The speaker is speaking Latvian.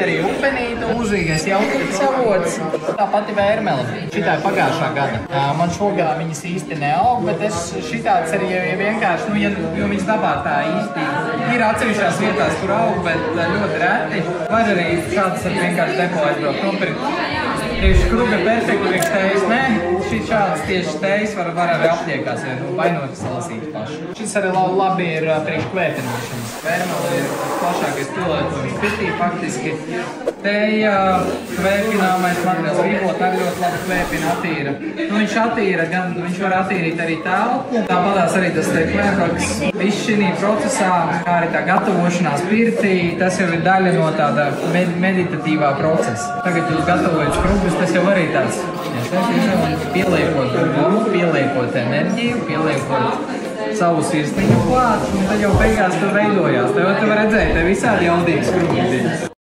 arī upenīte, mūžīgais jautrības avots. Tā pati vērmele. Šitā ir pagājušā gada. Man šogad viņas īsti neaug, bet šitāds arī vienkārši, jo viņas dabā tā īsti ir atsevišķās vietās, kur aug, bet ļoti reti. Var arī šāds vienkārši depo aizbraukt nopirkt. Tieši kruga perfekti priekš tejas, nē, šis šāds tieši tejas var arī apliekās, ja vainot salasīt pašu. Šis arī labi ir priekš kvēpināšanas. Vērmeli ir plašākais pielietojums pirtī faktiski. Teja, kvēpināmais materiāls, rībot arī ļoti labi kvēpina, attīra. Viņš attīra, gan viņš var attīrīt arī telpu. Tāpatās arī tas te kvēpaks. Viss šī procesā, kā arī tā gatavošanās pirtī, tas jau ir daļa no tāda meditatīvā procesa. Tagad jūs gatavojat krubus, tas jau arī tāds. Pieliekot gumu, pieliekot enerģiju, pieliekot savu sirsniņu klāt, un tad jau beigās tur veidojās. Tev var redzēt, te visādi jaudīgas krubas.